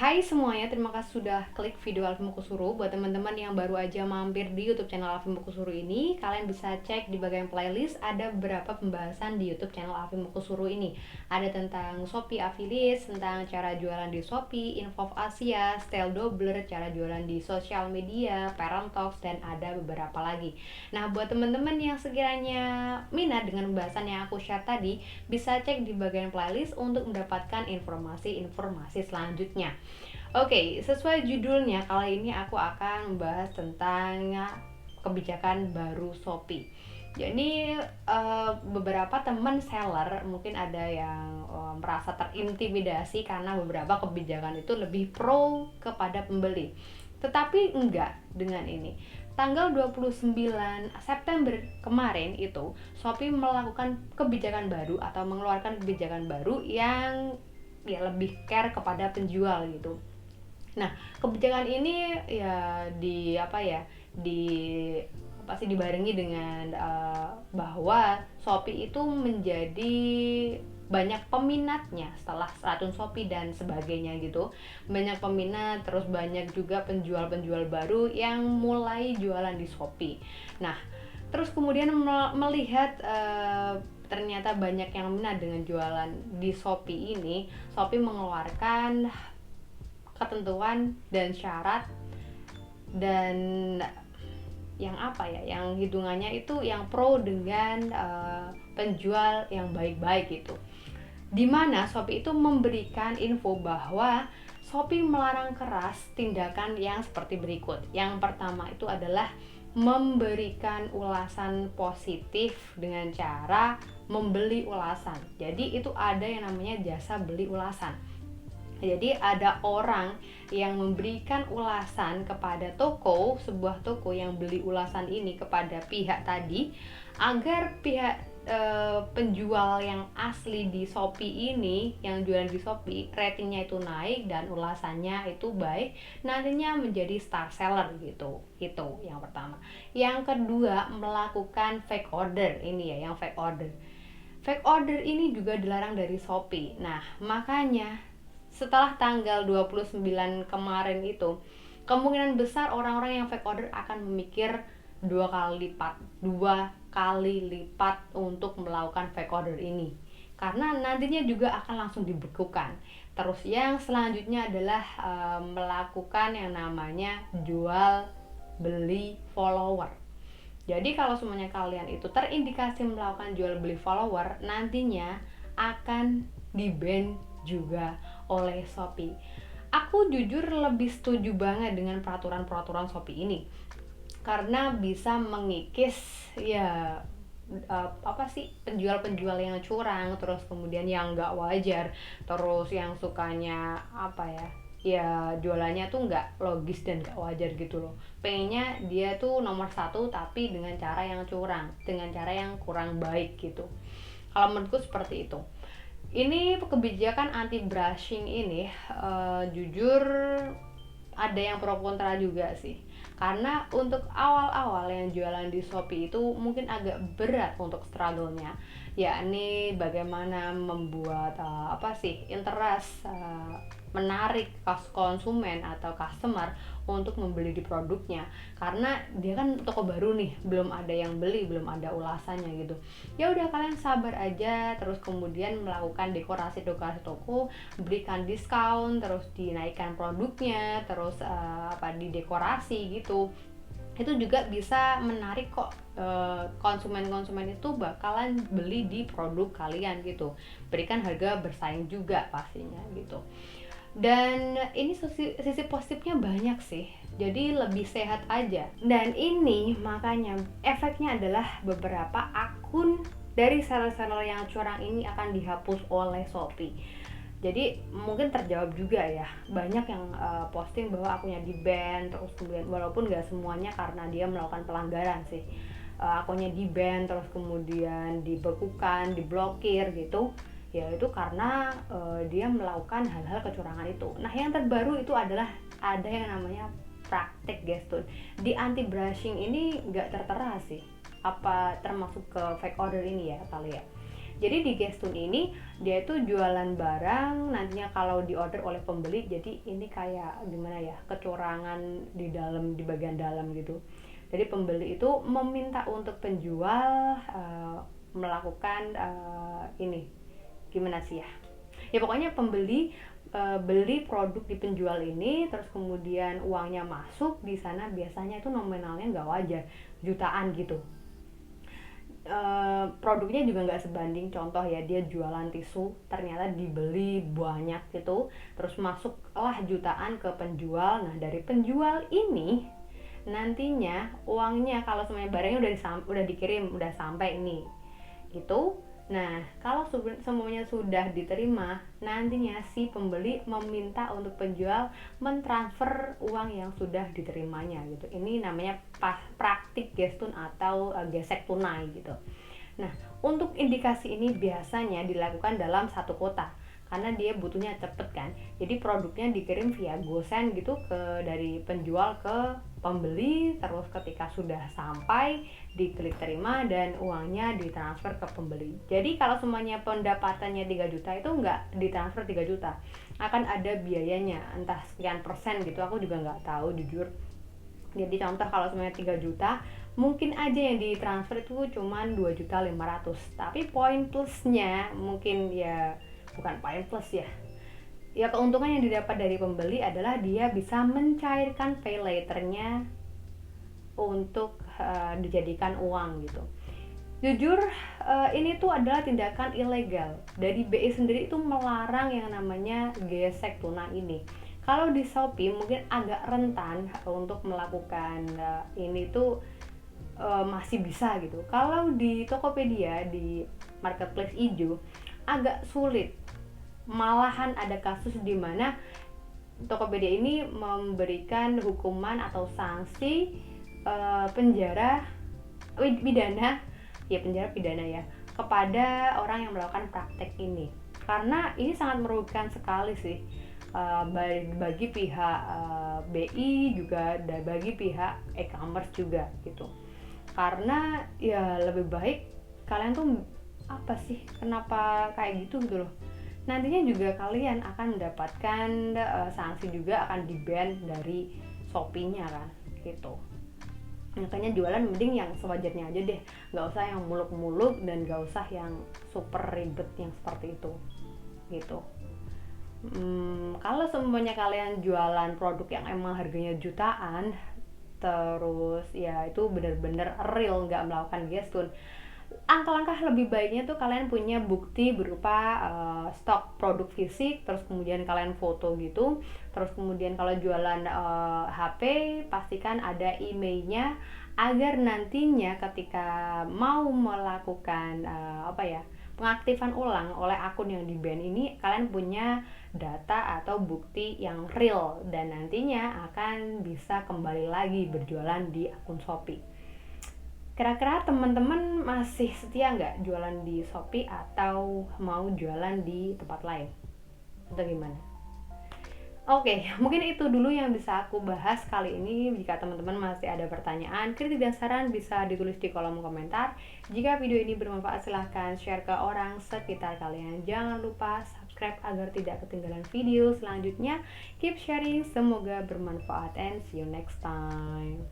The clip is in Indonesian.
Hai semuanya, terima kasih sudah klik video Alvin Mukusuru. Buat teman-teman yang baru aja mampir di YouTube channel Alvin Mukusuru ini, kalian bisa cek di bagian playlist ada beberapa pembahasan di YouTube channel Alvin Mukusuru ini. Ada tentang Shopee Affiliate, tentang cara jualan di Shopee, info Asia, style doubler, cara jualan di sosial media, parent talks, dan ada beberapa lagi. Nah, buat teman-teman yang sekiranya minat dengan pembahasan yang aku share tadi, bisa cek di bagian playlist untuk mendapatkan informasi-informasi selanjutnya. Oke, sesuai judulnya, kali ini aku akan membahas tentang kebijakan baru Shopee. Jadi beberapa teman seller mungkin ada yang merasa terintimidasi karena beberapa kebijakan itu lebih pro kepada pembeli. Tetapi enggak dengan ini. Tanggal 29 September kemarin itu Shopee melakukan kebijakan baru atau mengeluarkan kebijakan baru yang ya lebih care kepada penjual gitu. Nah, kebijakan ini ya dibarengi dengan bahwa Shopee itu menjadi banyak peminatnya setelah racun Shopee dan sebagainya gitu. Banyak peminat, terus banyak juga penjual-penjual baru yang mulai jualan di Shopee. Nah, terus kemudian melihat ternyata banyak yang minat dengan jualan di Shopee ini, Shopee mengeluarkan ketentuan dan syarat dan yang hitungannya itu yang pro dengan penjual yang baik-baik gitu. Dimana Shopee itu memberikan info bahwa Shopee melarang keras tindakan yang seperti berikut. Yang pertama itu adalah memberikan ulasan positif dengan cara membeli ulasan. Jadi itu ada yang namanya jasa beli ulasan. Jadi ada orang yang memberikan ulasan kepada sebuah toko yang beli ulasan ini kepada pihak tadi, agar pihak penjual yang asli di Shopee ini, yang jualan di Shopee, ratingnya itu naik dan ulasannya itu baik, nantinya menjadi star seller gitu. Itu yang pertama. Yang kedua, melakukan fake order. Ini ya yang fake order. Fake order ini juga dilarang dari Shopee. Nah, makanya setelah tanggal 29 kemarin itu, kemungkinan besar orang-orang yang fake order akan memikir dua kali lipat untuk melakukan fake order ini, karena nantinya juga akan langsung dibekukan. Terus yang selanjutnya adalah melakukan yang namanya jual beli follower. Jadi kalau semuanya kalian itu terindikasi melakukan jual beli follower, nantinya akan di-ban juga oleh Shopee. Aku jujur lebih setuju banget dengan peraturan-peraturan Shopee ini, karena bisa mengikis ya penjual-penjual yang curang, terus kemudian yang nggak wajar, terus yang sukanya jualannya tuh nggak logis dan nggak wajar gitu loh. Pengennya dia tuh nomor satu tapi dengan cara yang curang, dengan cara yang kurang baik gitu. Kalau menurutku seperti itu. Ini kebijakan anti brushing ini jujur ada yang pro kontra juga sih. Karena untuk awal-awal yang jualan di Shopee itu mungkin agak berat untuk struggle-nya, yakni bagaimana membuat interest, menarik konsumen atau customer untuk membeli di produknya, karena dia kan toko baru nih, belum ada yang beli, belum ada ulasannya gitu. Ya udah, kalian sabar aja, terus kemudian melakukan dekorasi toko, berikan diskon, terus dinaikkan produknya, terus didekorasi gitu. Itu juga bisa menarik kok, konsumen-konsumen itu bakalan beli di produk kalian gitu. Berikan harga bersaing juga pastinya gitu. Dan ini sisi positifnya banyak sih, jadi lebih sehat aja. Dan ini makanya efeknya adalah beberapa akun dari seller-seller yang curang ini akan dihapus oleh Shopee. Jadi mungkin terjawab juga ya, banyak yang posting bahwa akunnya di-ban, terus kemudian walaupun gak semuanya karena dia melakukan pelanggaran sih, akunnya di-ban, terus kemudian dibekukan, diblokir gitu. Ya itu karena dia melakukan hal-hal kecurangan itu. Nah, yang terbaru itu adalah ada yang namanya praktek gestun. Di anti brushing ini nggak tertera sih apa termasuk ke fake order ini ya kali ya. Jadi di Guestun ini dia itu jualan barang nantinya kalau diorder oleh pembeli. Jadi ini kayak gimana ya, kecurangan di dalam, di bagian dalam gitu. Jadi pembeli itu meminta untuk penjual melakukan ini gimana sih ya? Ya pokoknya pembeli beli produk di penjual ini, terus kemudian uangnya masuk di sana, biasanya itu nominalnya nggak wajar, jutaan gitu. Produknya juga nggak sebanding, contoh ya, dia jualan tisu ternyata dibeli banyak gitu, terus masuklah jutaan ke penjual. Nah dari penjual ini nantinya uangnya, kalau semuanya barangnya udah dikirim, udah sampai nih gitu. Nah, kalau semuanya sudah diterima, nantinya si pembeli meminta untuk penjual mentransfer uang yang sudah diterimanya gitu. Ini namanya praktik gestun atau gesek tunai gitu. Nah, untuk indikasi ini biasanya dilakukan dalam satu kota karena dia butuhnya cepet kan. Jadi produknya dikirim via GoSend gitu dari penjual ke pembeli, terus ketika sudah sampai diklik terima dan uangnya ditransfer ke pembeli. Jadi kalau semuanya pendapatannya 3 juta itu nggak ditransfer 3 juta, akan ada biayanya entah sekian persen gitu, aku juga nggak tahu jujur. Jadi contoh kalau semuanya 3 juta, mungkin aja yang ditransfer itu cuman 2.500.000, tapi poin plusnya mungkin ya, bukan poin plus ya, ya keuntungan yang didapat dari pembeli adalah dia bisa mencairkan pay later-nya untuk dijadikan uang gitu. Jujur ini tuh adalah tindakan ilegal. Dari BI sendiri itu melarang yang namanya gesek tunai ini. Kalau di Shopee mungkin agak rentan untuk melakukan ini tuh masih bisa gitu. Kalau di Tokopedia, di marketplace hijau agak sulit. Malahan ada kasus di mana Tokopedia ini memberikan hukuman atau sanksi penjara pidana, ya penjara pidana ya, kepada orang yang melakukan praktek ini, karena ini sangat merugikan sekali sih bagi pihak BI juga dan bagi pihak e-commerce juga gitu. Karena ya lebih baik kalian tuh apa sih, kenapa kayak gitu gitu loh. Nantinya juga kalian akan mendapatkan sanksi, juga akan di-ban dari Shopee-nya kan gitu. Makanya jualan mending yang sewajarnya aja deh, nggak usah yang muluk-muluk dan nggak usah yang super ribet yang seperti itu gitu. Kalau semuanya kalian jualan produk yang emang harganya jutaan, terus ya itu bener-bener real, nggak melakukan gestun, langkah-langkah lebih baiknya tuh kalian punya bukti berupa stok produk fisik, terus kemudian kalian foto gitu, terus kemudian kalau jualan HP pastikan ada emailnya, agar nantinya ketika mau melakukan pengaktifan ulang oleh akun yang di-ban ini, kalian punya data atau bukti yang real dan nantinya akan bisa kembali lagi berjualan di akun Shopee. Kira-kira teman-teman masih setia nggak jualan di Shopee atau mau jualan di tempat lain? Atau gimana? Oke, mungkin itu dulu yang bisa aku bahas kali ini. Jika teman-teman masih ada pertanyaan, kritik dan saran bisa ditulis di kolom komentar. Jika video ini bermanfaat, silahkan share ke orang sekitar kalian. Jangan lupa subscribe agar tidak ketinggalan video selanjutnya. Keep sharing, semoga bermanfaat and see you next time.